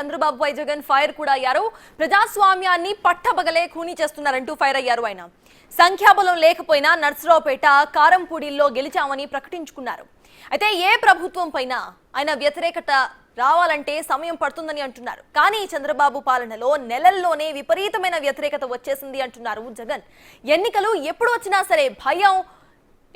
చంద్రబాబుపై జగన్ ఫైర్ కూడా అయ్యారు. ప్రజాస్వామ్యాన్ని పట్టబగలే ఖూనీ చేస్తున్నారంటూ ఫైర్ అయ్యారు ఆయన. సంఖ్యాబలం లేకపోయినా నర్సరావుపేట, కారంపూడిల్లో గెలిచామని ప్రకటించుకున్నారు. అయితే ఏ ప్రభుత్వం పైన ఆయన వ్యతిరేకత రావాలంటే సమయం పడుతుందని అంటున్నారు. కానీ చంద్రబాబు పాలనలో నెలల్లోనే విపరీతమైన వ్యతిరేకత వచ్చేసింది అంటున్నారు జగన్. ఎన్నికలు ఎప్పుడు వచ్చినా సరే భయం,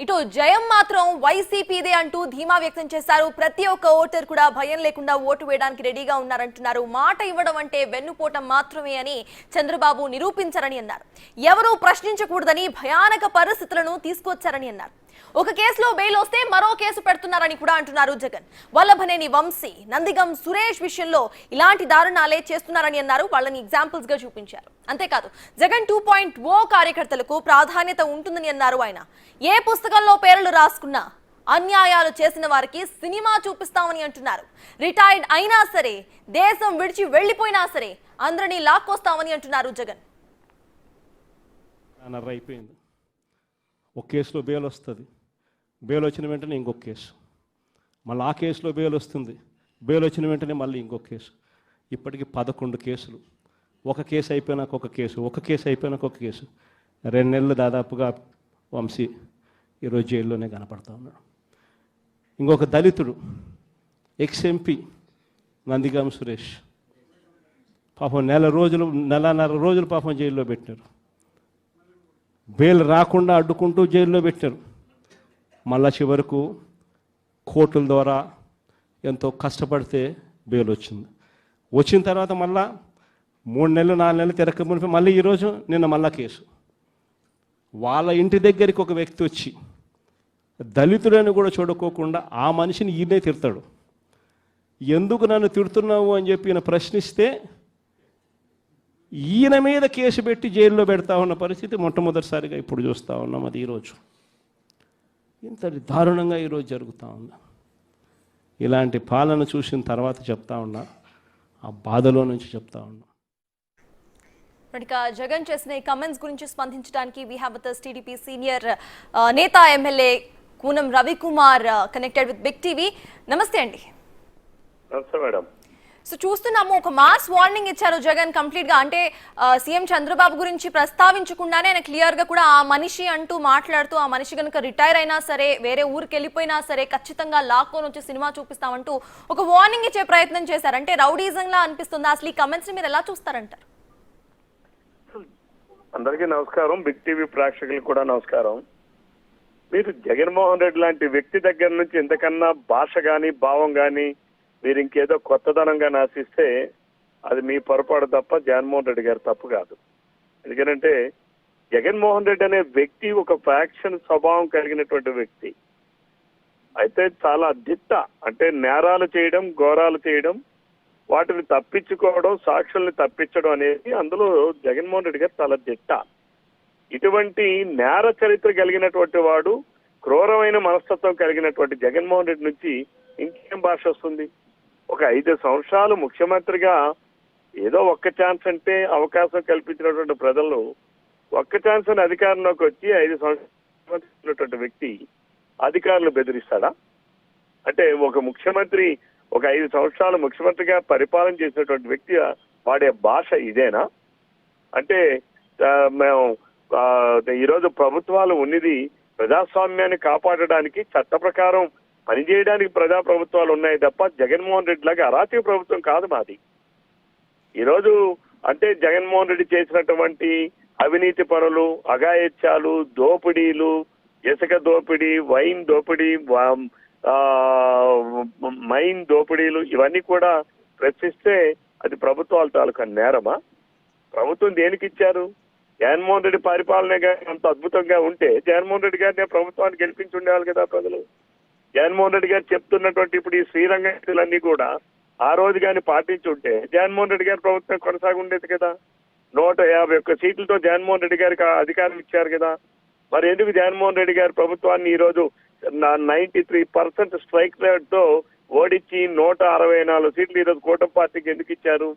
ఇటు జయం మాత్రం వైసీపీదే అంటూ ధీమా వ్యక్తం చేశారు. ప్రతి ఒక్క ఓటర్ కూడా భయం లేకుండా ఓటు వేయడానికి రెడీగా ఉన్నారంటున్నారు. మాట ఇవ్వడం అంటే వెన్నుపోవటం మాత్రమే అని చంద్రబాబు నిరూపించారని అన్నారు. ఎవరూ ప్రశ్నించకూడదని భయానక పరిస్థితులను తీసుకొచ్చారని అన్నారు. ఒక కేసులో బెయిల్ వస్తే మరో కేసు పెడుతున్నారని కూడా అంటున్నారు జగన్. వల్లభనేని వంశీ, నందిగం సురేష్ విషయంలో ఇలాంటి దారుణాలే చేస్తున్నారని అన్నారు. వాళ్ళని ఎగ్జాంపుల్స్ గా చూపించారు. అంతేకాదు జగన్ 2.0 కార్యకర్తలకు ప్రాధాన్యత ఉంటుందని అన్నారు ఆయన. ఏ పుస్తకంలో పేర్లు రాసుకున్నా అన్యాయాలు చేసిన వారికి సినిమా చూపిస్తామని అంటున్నారు. రిటైర్డ్ అయినా సరే, దేశం విడిచి వెళ్లిపోయినా సరే అందరినీ లాక్కొస్తామని అంటున్నారు జగన్. ఒక కేసులో బెయిల్ వస్తుంది, బెయిల్ వచ్చిన వెంటనే ఇంకొక కేసు, మళ్ళీ ఆ కేసులో బెయిల్ వస్తుంది, బెయిల్ వచ్చిన వెంటనే మళ్ళీ ఇంకొక కేసు. ఇప్పటికీ 11 కేసులు. ఒక కేసు అయిపోయినాక ఒక కేసు, ఒక కేసు అయిపోయినాక ఒక కేసు. 2 నెలలు దాదాపుగా వంశీ ఈరోజు జైల్లోనే కనపడతా ఉన్నాడు. ఇంకొక దళితుడు ఎక్స్-ఎంపీ నందిగం సురేష్ పాపం నెలన్నర రోజులు పాపం జైల్లో పెట్టినారు. బెయిల్ రాకుండా అడ్డుకుంటూ జైల్లో పెట్టారు. మళ్ళా చివరకు కోర్టుల ద్వారా ఎంతో కష్టపడితే బెయిల్ వచ్చింది. వచ్చిన తర్వాత మళ్ళా 3 నెలలు 4 నెలలు తిరగకపోతే మళ్ళీ ఈరోజు నిన్న మళ్ళా కేసు. వాళ్ళ ఇంటి దగ్గరికి ఒక వ్యక్తి వచ్చి దళితులను కూడా చూడుకోకుండా ఆ మనిషిని ఈయనే తిడతాడు. ఎందుకు నన్ను తిడుతున్నావు అని చెప్పి ఈయన ప్రశ్నిస్తే ఈయన మీద కేసు పెట్టి జైల్లో పెడతా ఉన్న పరిస్థితి మొట్టమొదటిసారిగా ఇప్పుడు చూస్తూ ఉన్నాం. అది ఈరోజు ఇంత దారుణంగా ఈరోజు జరుగుతూ ఉంది. ఇలాంటి పాలన చూసిన తర్వాత చెప్తా ఉన్నా, ఆ బాధలో నుంచి చెప్తా ఉన్నా. జగన్ చేసిన ఈ కమెంట్స్ గురించి స్పందించడానికి we have with us TDP senior నేత ఎమ్మెల్యే Koonam Ravikumar connected with Big TV. నమస్తే అండి. నమస్తే మేడం. సో చూస్తున్నాము, ఒక మాస్ వార్నింగ్ ఇచ్చారు జగన్ కంప్లీట్ గా. అంటే సీఎం చంద్రబాబు గురించి ప్రస్తావించకుండానే ఆయన క్లియర్ గా కూడా ఆ మనిషి అంటూ మాట్లాడుతూ, ఆ మనిషి కనుక రిటైర్ అయినా సరే, వేరే ఊరికి వెళ్ళిపోయినా సరే ఖచ్చితంగా లాక్కొని వచ్చి సినిమా చూపిస్తామంటూ ఒక వార్నింగ్ ఇచ్చే ప్రయత్నం చేశారు. అంటే రౌడీజం లా అనిపిస్తుంది. అసలు ఈ కమెంట్స్ ని మీరు ఎలా చూస్తారంటారు? అందరికీ నమస్కారం, బిగ్ టీవీ ప్రేక్షకులకు కూడా నమస్కారం. మీరు జగన్మోహన్ రెడ్డి లాంటి వ్యక్తి దగ్గర నుంచి ఎంతకన్నా భాష కానీ భావం కానీ మీరు ఇంకేదో కొత్తదనంగా నాశిస్తే అది మీ పొరపాటు తప్ప జగన్మోహన్ రెడ్డి గారి తప్పు కాదు. ఎందుకంటే జగన్మోహన్ రెడ్డి అనే వ్యక్తి ఒక ఫ్యాక్షన్ స్వభావం కలిగినటువంటి వ్యక్తి. అయితే చాలా దిట్ట, అంటే నేరాలు చేయడం, ఘోరాలు చేయడం, వాటిని తప్పించుకోవడం, సాక్షుల్ని తప్పించడం అనేది అందులో జగన్మోహన్ రెడ్డి గారు చాలా దిట్ట. ఇటువంటి నేర చరిత్ర కలిగినటువంటి వాడు, క్రూరమైన మనస్తత్వం కలిగినటువంటి జగన్మోహన్ రెడ్డి నుంచి ఇంకేం భాష వస్తుంది? ఒక 5 సంవత్సరాలు ముఖ్యమంత్రిగా ఏదో ఒక్క ఛాన్స్ అంటే అవకాశం కల్పించినటువంటి ప్రజలు ఒక్క ఛాన్స్ అని అధికారంలోకి వచ్చి 5 సంవత్సరాలు వ్యక్తి అధికారులు బెదిరిస్తాడా? అంటే ఒక ముఖ్యమంత్రి ఒక 5 సంవత్సరాలు ముఖ్యమంత్రిగా పరిపాలన చేసినటువంటి వ్యక్తి వాడే భాష ఇదేనా? అంటే మేము ఈరోజు ప్రభుత్వాలు ఉన్నది ప్రజాస్వామ్యాన్ని కాపాడడానికి, చట్ట ప్రకారం పనిచేయడానికి ప్రజాప్రభుత్వాలు ఉన్నాయి తప్ప జగన్మోహన్ రెడ్డి లాగా అరాచక ప్రభుత్వం కాదు మాది. ఈరోజు అంటే జగన్మోహన్ రెడ్డి చేసినటువంటి అవినీతి పనులు, అఘాయిత్యాలు, దోపిడీలు, ఇసుక దోపిడీ, వైన్ దోపిడీ, మైన్ దోపిడీలు, ఇవన్నీ కూడా ప్రశ్నిస్తే అది ప్రభుత్వాల తాలూకా నేరమా? ప్రభుత్వం దేనికి ఇచ్చారు? జగన్మోహన్ రెడ్డి పరిపాలన అంత అద్భుతంగా ఉంటే జగన్మోహన్ రెడ్డి గారిని ప్రభుత్వాన్ని గెలిపించి ఉండేవాళ్ళు కదా ప్రజలు. జగన్మోహన్ రెడ్డి గారు చెప్తున్నటువంటి ఇప్పుడు ఈ శ్రీరంగలన్నీ కూడా ఆ రోజు కానీ పాటించుంటే జగన్మోహన్ రెడ్డి గారి ప్రభుత్వం కొనసాగి ఉండేది కదా. 151 సీట్లతో జగన్మోహన్ రెడ్డి గారికి అధికారం ఇచ్చారు కదా. మరి ఎందుకు జగన్మోహన్ రెడ్డి గారి ప్రభుత్వాన్ని ఈరోజు 93% స్ట్రైక్ రేట్తో ఓడించి 164 సీట్లు ఈరోజు కూటమి పార్టీకి ఎందుకు ఇచ్చారు?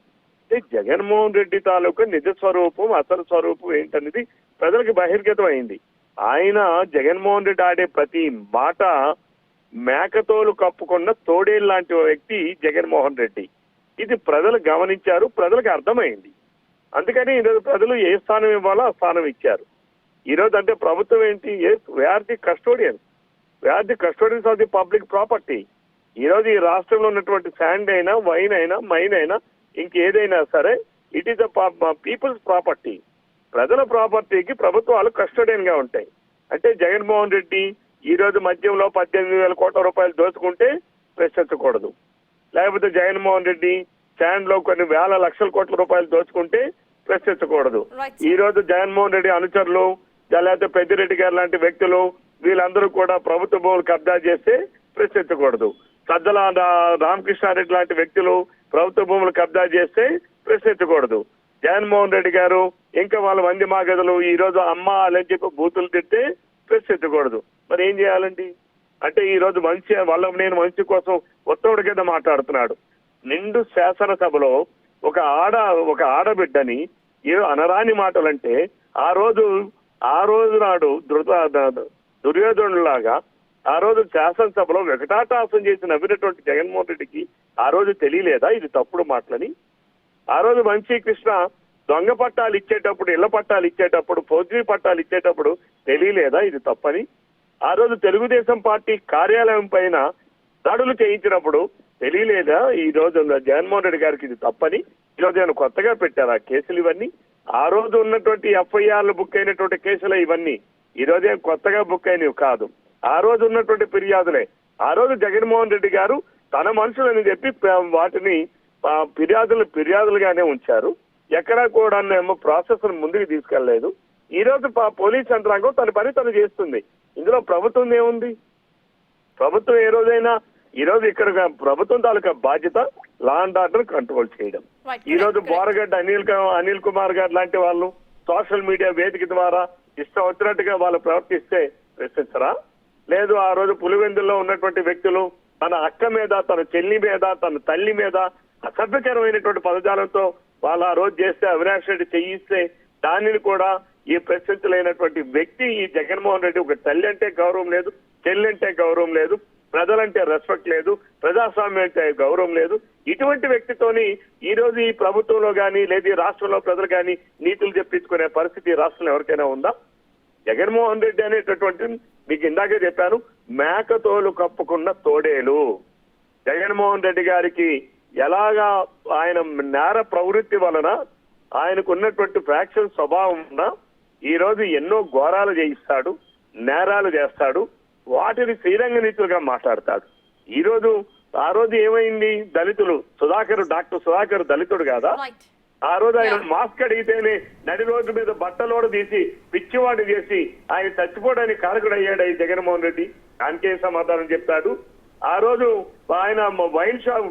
జగన్మోహన్ రెడ్డి తాలూకు నిజ స్వరూపం, అసలు స్వరూపం ఏంటనేది ప్రజలకు బహిర్గతం అయింది. ఆయన జగన్మోహన్ రెడ్డి ఆడే ప్రతి మాట మేకతోలు కప్పుకున్న తోడేలు లాంటి వ్యక్తి జగన్మోహన్ రెడ్డి. ఇది ప్రజలు గమనించారు, ప్రజలకు అర్థమైంది. అందుకని ఈరోజు ప్రజలు ఏ స్థానం ఇవ్వాలో ఆ స్థానం ఇచ్చారు. ఈరోజు అంటే ప్రభుత్వం ఏంటి, we are the custodians of the public property. ఈరోజు ఈ రాష్ట్రంలో ఉన్నటువంటి శాండ్ అయినా, వైన్ అయినా, మైన్ అయినా, ఇంకేదైనా సరే it is the people's property. ప్రజల ప్రాపర్టీకి ప్రభుత్వాలు కస్టోడియన్ గా ఉంటాయి. అంటే జగన్మోహన్ రెడ్డి ఈ రోజు మద్యంలో 18,000 కోట్ల రూపాయలు దోచుకుంటే ప్రశ్నించకూడదు. లేకపోతే జగన్మోహన్ రెడ్డి శాండ్ లో కొన్ని వేల లక్షల కోట్ల రూపాయలు దోచుకుంటే ప్రశ్నించకూడదు. ఈ రోజు జగన్మోహన్ రెడ్డి అనుచరులు, లేకపోతే పెద్దిరెడ్డి గారు లాంటి వ్యక్తులు, వీళ్ళందరూ కూడా ప్రభుత్వ భూములు కబ్జా చేస్తే ప్రశ్నించకూడదు. సజ్జల రామకృష్ణారెడ్డి లాంటి వ్యక్తులు ప్రభుత్వ భూములు కబ్జా చేస్తే ప్రశ్నించకూడదు. జగన్మోహన్ రెడ్డి గారు ఇంకా వాళ్ళ మంది మాగదులు ఈ రోజు అమ్మ అని చెప్పి బూతులు తిట్టే ప్రశ్నించకూడదు. మరి ఏం చేయాలండి? అంటే ఈ రోజు నేను మంచి కోసం ఉత్తముడి కింద మాట్లాడుతున్నాడు. నిండు శాసనసభలో ఒక ఆడబిడ్డని అనరాని మాటలంటే ఆ రోజు నాడు దుర్యోధనులాగా ఆ రోజు శాసనసభలో వికటాటాసం చేసి నవ్వినటువంటి జగన్మోహన్ రెడ్డికి ఆ రోజు తెలియలేదా ఇది తప్పుడు మాటలని? ఆ రోజు వంశీకృష్ణ దొంగ పట్టాలు ఇచ్చేటప్పుడు, ఇళ్ల పట్టాలు ఇచ్చేటప్పుడు, ఫౌజీ పట్టాలు ఇచ్చేటప్పుడు తెలియలేదా ఇది తప్పని? ఆ రోజు తెలుగుదేశం పార్టీ కార్యాలయం పైన దాడులు చేయించినప్పుడు తెలియలేదా ఈ రోజు జగన్మోహన్ రెడ్డి గారికి ఇది తప్పని? ఈరోజు నేను కొత్తగా పెట్టారా కేసులు ఇవన్నీ? ఆ రోజు ఉన్నటువంటి ఎఫ్ఐఆర్లు బుక్ అయినటువంటి కేసులు ఇవన్నీ ఈ రోజే కొత్తగా బుక్ అయినవి కాదు. ఆ రోజు ఉన్నటువంటి ఫిర్యాదులే. ఆ రోజు జగన్మోహన్ రెడ్డి గారు తన మనుషులని చెప్పి వాటిని ఫిర్యాదులుగానే ఉంచారు. ఎక్కడా కూడా ప్రాసెస్ ముందుకు తీసుకెళ్లలేదు. ఈ రోజు పోలీస్ యంత్రాంగం తన పని తను చేస్తుంది. ఇందులో ప్రభుత్వం ఏముంది? ప్రభుత్వం ఏ రోజైనా ఈ రోజు ఇక్కడ ప్రభుత్వం తాలూకా బాధ్యత లా అండ్ ఆర్డర్ కంట్రోల్ చేయడం. ఈ రోజు బోరగడ్డ అనిల్ కుమార్ గారు లాంటి వాళ్ళు సోషల్ మీడియా వేదిక ద్వారా ఇష్టం వచ్చినట్టుగా వాళ్ళు ప్రవర్తిస్తే ప్రశ్నించరా? లేదు, ఆ రోజు పులివెందుల్లో ఉన్నటువంటి వ్యక్తులు తన అక్క మీద, తన చెల్లి మీద, తన తల్లి మీద అసభ్యకరమైనటువంటి పదజాలంతో వాళ్ళు ఆ రోజు చేస్తే అవినాష్ రెడ్డి చేయిస్తే దానిని కూడా ఈ ప్రశ్నించలేనటువంటి వ్యక్తి ఈ జగన్మోహన్ రెడ్డి. ఒక తల్లి అంటే గౌరవం లేదు, చెల్లి అంటే గౌరవం లేదు, ప్రజలంటే రెస్పెక్ట్ లేదు, ప్రజాస్వామ్యం అంటే గౌరవం లేదు. ఇటువంటి వ్యక్తితోని ఈ రోజు ఈ ప్రభుత్వంలో కానీ లేదా ఈ రాష్ట్రంలో ప్రజలు కానీ నీతులు చెప్పించుకునే పరిస్థితి ఈ రాష్ట్రంలో ఎవరికైనా ఉందా? జగన్మోహన్ రెడ్డి అనేటటువంటి మీకు ఇందాకే చెప్పాను, మేకతోలు కప్పుకున్న తోడేలు. జగన్మోహన్ రెడ్డి గారికి ఎలాగా ఆయన నేర ప్రవృత్తి వలన ఆయనకు ఉన్నటువంటి ఫ్రాక్షన్ స్వభావం ఉన్నా ఈ రోజు ఎన్నో ఘోరాలు చేయిస్తాడు, నేరాలు చేస్తాడు, వాటిని శ్రీరంగ నీతులుగా మాట్లాడతాడు. ఆ రోజు ఏమైంది? దళితులు డాక్టర్ సుధాకర్ దళితుడు కాదా? ఆ రోజు ఆయన మాస్క్ అడిగితేనే నడి రోడ్డు మీద బట్టలోడు తీసి పిచ్చివాడు చేసి ఆయన చచ్చిపోవడానికి కారకుడు అయ్యాడు ఈ జగన్మోహన్ రెడ్డి. దానికేం సమాధానం చెప్తాడు? ఆ రోజు ఆయన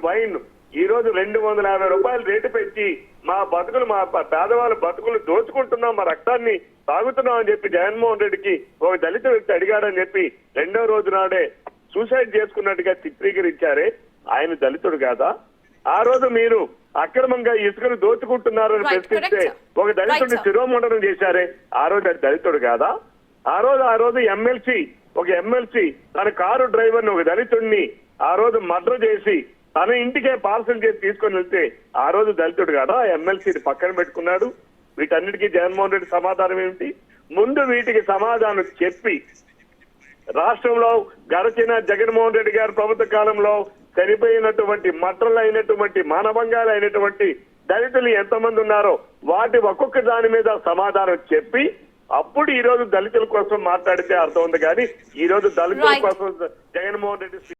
వైన్ ఈ రోజు 250 రూపాయలు రేటు పెట్టి మా పేదవాళ్ళ బతుకులు దోచుకుంటున్నాం, మా రక్తాన్ని తాగుతున్నాం అని చెప్పి జగన్మోహన్ రెడ్డికి ఒక దళిత వ్యక్తి అడిగాడని చెప్పి రెండో రోజు నాడే సూసైడ్ చేసుకున్నట్టుగా చిత్రీకరించారే, ఆయన దళితుడు కాదా? ఆ రోజు మీరు అక్రమంగా ఇసుకను దోచుకుంటున్నారని ప్రశ్నిస్తే ఒక దళితుడిని శిరోమండనం చేశారే, ఆ రోజు అది దళితుడు కాదా? ఆ రోజు ఎమ్మెల్సీ తన కారు డ్రైవర్ని ఒక దళితుడిని ఆ రోజు మర్డర్ చేసి తన ఇంటికే పార్సల్ చేసి తీసుకొని వెళ్తే ఆ రోజు దళితుడు కాదా? ఎమ్మెల్సీని పక్కన పెట్టుకున్నాడు. వీటన్నిటికీ జగన్మోహన్ రెడ్డి సమాధానం ఏమిటి? ముందు వీటికి సమాధానం చెప్పి రాష్ట్రంలో గడిచిన జగన్మోహన్ రెడ్డి గారి ప్రభుత్వ కాలంలో చనిపోయినటువంటి మర్డర్లు అయినటువంటి మానభంగాలు అయినటువంటి దళితులు ఎంతమంది ఉన్నారో వాటి ఒక్కొక్క దాని మీద సమాధానం చెప్పి అప్పుడు ఈ రోజు దళితుల కోసం మాట్లాడితే అర్థం ఉంది. కానీ ఈ రోజు దళితుల కోసం జగన్మోహన్ రెడ్డి